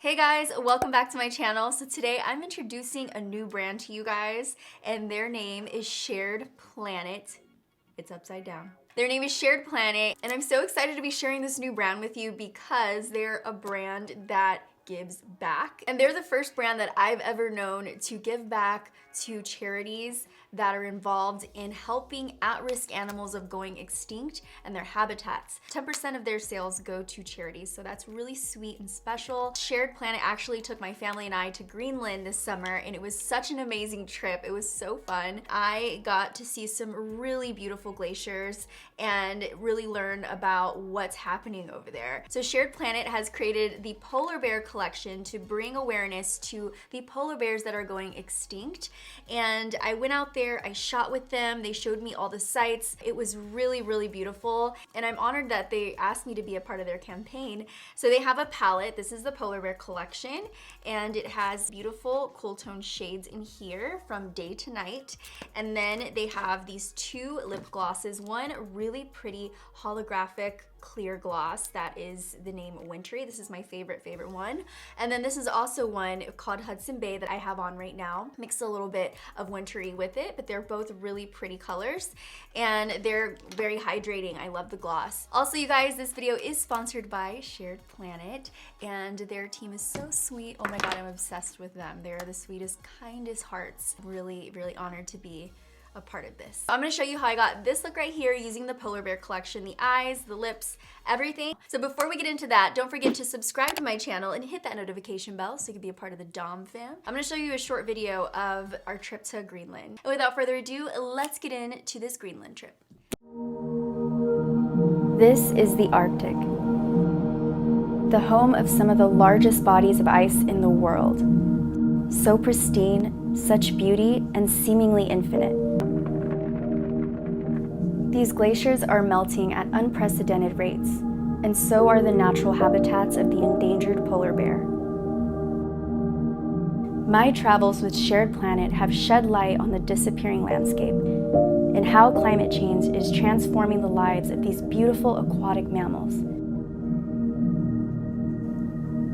Hey guys, welcome back to my channel. So today I'm introducing a new brand to you guys, and their name is Shared Planet. It's upside down. Their name is Shared Planet, and I'm so excited to be sharing this new brand with you because they're a brand that gives back. And they're the first brand that I've ever known to give back to charities that are involved in helping at-risk animals of going extinct and their habitats. 10% of their sales go to charities, so that's really sweet and special. Shared Planet actually took my family and I to Greenland this summer, and it was such an amazing trip. It was so fun. I got to see some really beautiful glaciers and really learn about what's happening over there. So Shared Planet has created the polar bear collection to bring awareness to the polar bears that are going extinct. And I went out there, I shot with them, they showed me all the sights. It was really, really beautiful. And I'm honored that they asked me to be a part of their campaign. So they have a palette. This is the polar bear collection, and it has beautiful cool tone shades in here from day to night. And then they have these two lip glosses, one really pretty holographic clear gloss that is the name Wintry. This is my favorite one. And then this is also one called Hudson Bay that I have on right now. Mixed a little bit of Wintry with it, but they're both really pretty colors and they're very hydrating. I love the gloss. Also, you guys, this video is sponsored by Shared Planet, and their team is so sweet. Oh my God, I'm obsessed with them. They're the sweetest, kindest hearts. Really, really honored to be a part of this. I'm gonna show you how I got this look right here using the polar bear collection, the eyes, the lips, everything. So before we get into that, don't forget to subscribe to my channel and hit that notification bell so you can be a part of the Dom fam. I'm gonna show you a short video of our trip to Greenland. And without further ado, let's get into this Greenland trip. This is the Arctic, the home of some of the largest bodies of ice in the world. So pristine, such beauty, and seemingly infinite. These glaciers are melting at unprecedented rates, and so are the natural habitats of the endangered polar bear. My travels with Shared Planet have shed light on the disappearing landscape and how climate change is transforming the lives of these beautiful aquatic mammals.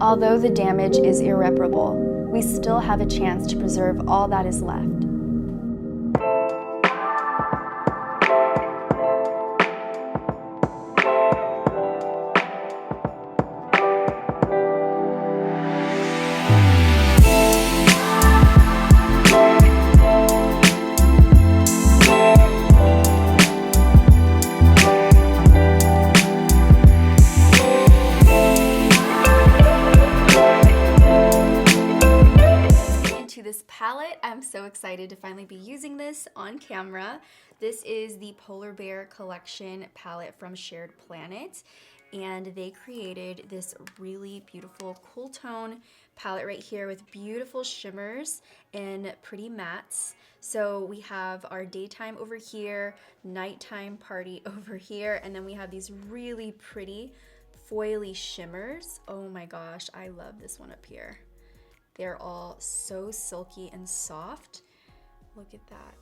Although the damage is irreparable, we still have a chance to preserve all that is left. Palette. I'm so excited to finally be using this on camera. This is the Polar Bear Collection palette from Shared Planet, and they created this really beautiful cool tone palette right here with beautiful shimmers and pretty mattes. So we have our daytime over here, nighttime party over here, and then we have these really pretty foily shimmers. Oh my gosh, I love this one up here. They're all so silky and soft. Look at that.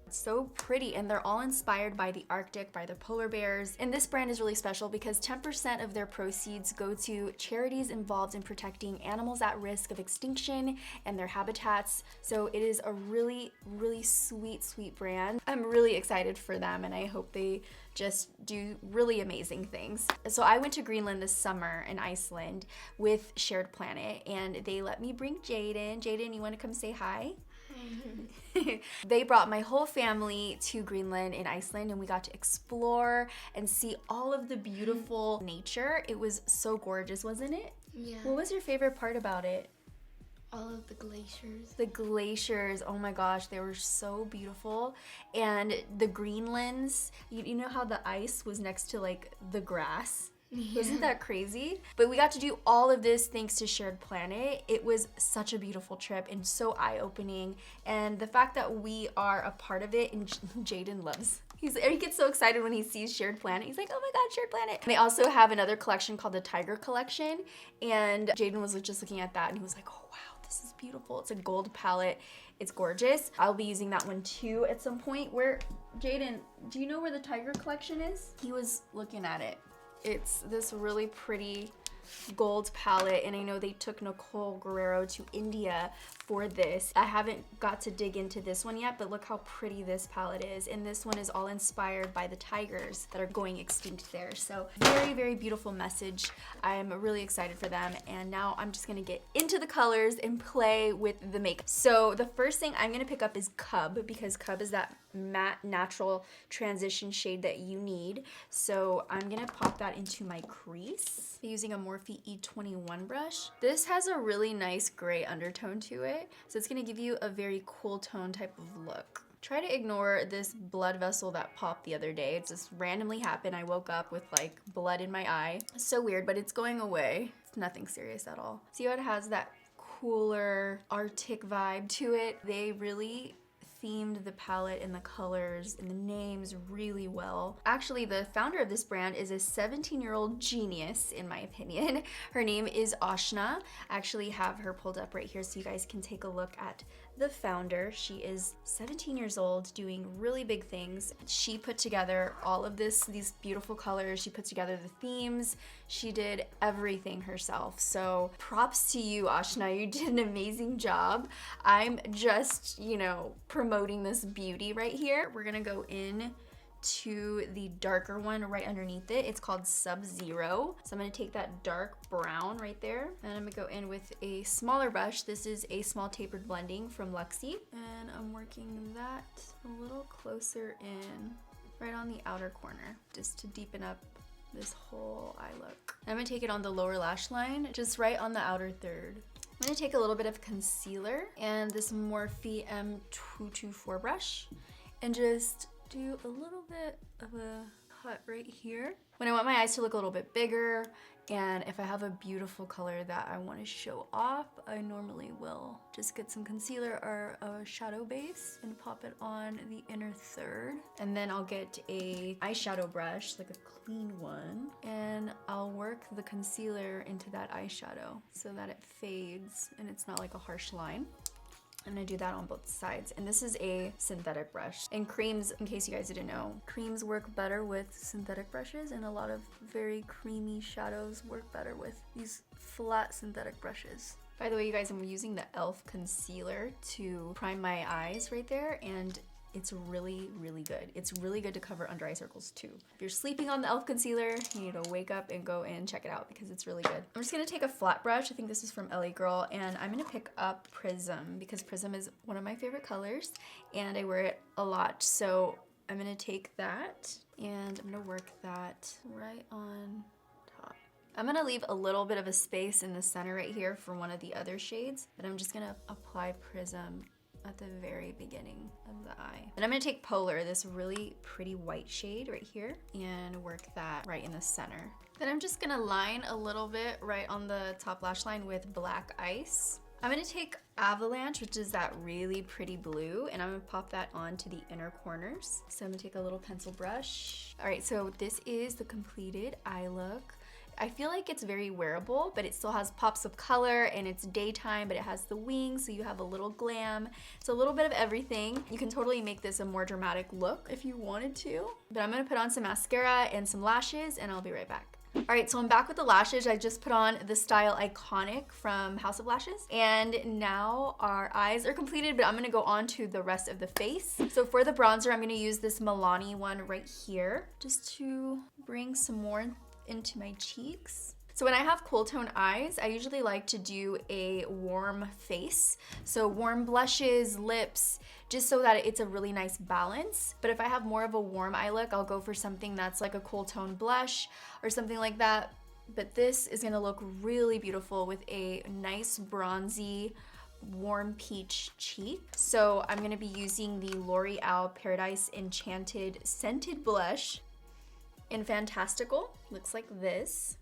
It's so pretty, and they're all inspired by the Arctic, by the polar bears. And this brand is really special because 10% of their proceeds go to charities involved in protecting animals at risk of extinction and their habitats. So it is a really, really sweet, sweet brand. I'm really excited for them, and I hope they just do really amazing things. So I went to Greenland this summer in Iceland with Shared Planet, and they let me bring Jaden. Jaden, you wanna come say hi? They brought my whole family to Greenland in Iceland, and we got to explore and see all of the beautiful nature. It was so gorgeous, wasn't it? Yeah. What was your favorite part about it? All of the glaciers. The glaciers, oh my gosh, they were so beautiful. And the Greenlands, you know how the ice was next to like the grass? Yeah. Isn't that crazy? But we got to do all of this thanks to Shared Planet. It was such a beautiful trip and so eye-opening. And the fact that we are a part of it, and Jaden loves, he gets so excited when he sees Shared Planet. He's like, oh my God, Shared Planet. And they also have another collection called the Tiger Collection. And Jaden was just looking at that and he was like, oh wow, this is beautiful. It's a gold palette. It's gorgeous. I'll be using that one too at some point. Where, Jaden, do you know where the Tiger Collection is? He was looking at it. It's this really pretty gold palette, and I know they took Nicole Guerrero to India for this. I haven't got to dig into this one yet, but look how pretty this palette is. And this one is all inspired by the tigers that are going extinct there. So very, very beautiful message. I'm really excited for them. And now I'm just gonna get into the colors and play with the makeup. So the first thing I'm gonna pick up is Cub, because Cub is that matte natural transition shade that you need. So I'm gonna pop that into my crease using a Morphe E21 brush. This has a really nice gray undertone to it, so it's gonna give you a very cool tone type of look. Try to ignore this blood vessel that popped the other day. It just randomly happened. I woke up with like blood in my eye. It's so weird, but it's going away. It's nothing serious at all. See how it has that cooler Arctic vibe to it? They really themed the palette and the colors and the names really well. Actually, the founder of this brand is a 17-year-old genius, in my opinion. Her name is Ashna. I actually have her pulled up right here so you guys can take a look at the founder. She is 17 years old, doing really big things. She put together all of these beautiful colors. She put together the themes. She did everything herself. So props to you, Ashna. You did an amazing job. I'm just, you know, promoting this beauty right here. We're gonna go in to the darker one right underneath it. It's called Sub-Zero. So I'm gonna take that dark brown right there, and I'm gonna go in with a smaller brush. This is a small tapered blending from Luxie, and I'm working that a little closer in, right on the outer corner, just to deepen up this whole eye look. I'm gonna take it on the lower lash line, just right on the outer third. I'm gonna take a little bit of concealer and this Morphe M224 brush and just do a little bit of a cut right here. When I want my eyes to look a little bit bigger, and if I have a beautiful color that I want to show off, I normally will just get some concealer or a shadow base and pop it on the inner third. And then I'll get a eyeshadow brush, like a clean one, and I'll work the concealer into that eyeshadow so that it fades and it's not like a harsh line. I'm gonna do that on both sides. And this is a synthetic brush. And creams, in case you guys didn't know, creams work better with synthetic brushes, and a lot of very creamy shadows work better with these flat synthetic brushes. By the way, you guys, I'm using the e.l.f. concealer to prime my eyes right there, and it's really, really good. It's really good to cover under eye circles too. If you're sleeping on the e.l.f. concealer, you need to wake up and go and check it out because it's really good. I'm just gonna take a flat brush. I think this is from LA Girl, and I'm gonna pick up Prism because Prism is one of my favorite colors and I wear it a lot. So I'm gonna take that and I'm gonna work that right on top. I'm gonna leave a little bit of a space in the center right here for one of the other shades, but I'm just gonna apply Prism at the very beginning of the eye. And I'm gonna take Polar, this really pretty white shade right here, and work that right in the center. Then I'm just gonna line a little bit right on the top lash line with Black Ice. I'm gonna take Avalanche, which is that really pretty blue, and I'm gonna pop that onto the inner corners. So I'm gonna take a little pencil brush. All right, so this is the completed eye look. I feel like it's very wearable, but it still has pops of color, and it's daytime, but it has the wings, so you have a little glam. It's a little bit of everything. You can totally make this a more dramatic look if you wanted to. But I'm gonna put on some mascara and some lashes, and I'll be right back. All right, so I'm back with the lashes. I just put on the Style Iconic from House of Lashes, and now our eyes are completed, but I'm gonna go on to the rest of the face. So for the bronzer, I'm gonna use this Milani one right here, just to bring some more into my cheeks. So when I have cool tone eyes, I usually like to do a warm face. So warm blushes, lips, just so that it's a really nice balance. But if I have more of a warm eye look, I'll go for something that's like a cool tone blush or something like that. But this is gonna look really beautiful with a nice bronzy, warm peach cheek. So I'm gonna be using the L'Oreal Paradise Enchanted Scented Blush in Fantastical. Looks like this.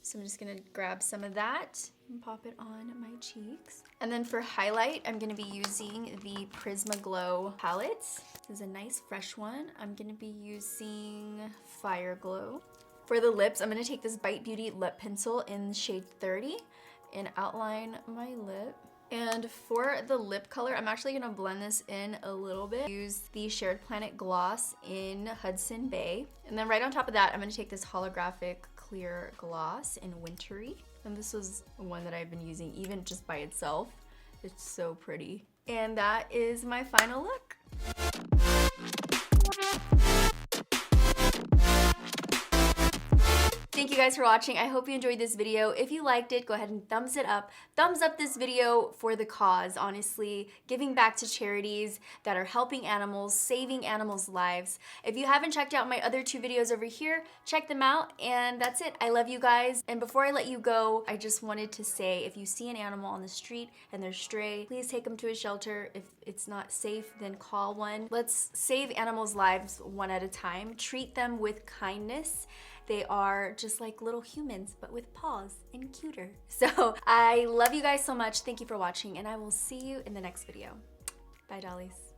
So I'm just gonna grab some of that and pop it on my cheeks. And then for highlight, I'm gonna be using the Prisma Glow palette. This is a nice fresh one. I'm gonna be using Fire Glow. For the lips, I'm gonna take this Bite Beauty lip pencil in shade 30 and outline my lip. And for the lip color, I'm actually gonna blend this in a little bit. Use the Shared Planet Gloss in Hudson Bay. And then right on top of that, I'm gonna take this holographic clear gloss in Wintry. And this was one that I've been using even just by itself. It's so pretty. And that is my final look. Thank you guys for watching. I hope you enjoyed this video. If you liked it, go ahead and thumbs it up. Thumbs up this video for the cause, honestly. Giving back to charities that are helping animals, saving animals' lives. If you haven't checked out my other 2 videos over here, check them out. And that's it. I love you guys. And before I let you go, I just wanted to say, if you see an animal on the street and they're stray, please take them to a shelter. If it's not safe, then call one. Let's save animals' lives one at a time. Treat them with kindness. They are just like little humans, but with paws and cuter. So I love you guys so much. Thank you for watching, and I will see you in the next video. Bye, dollies.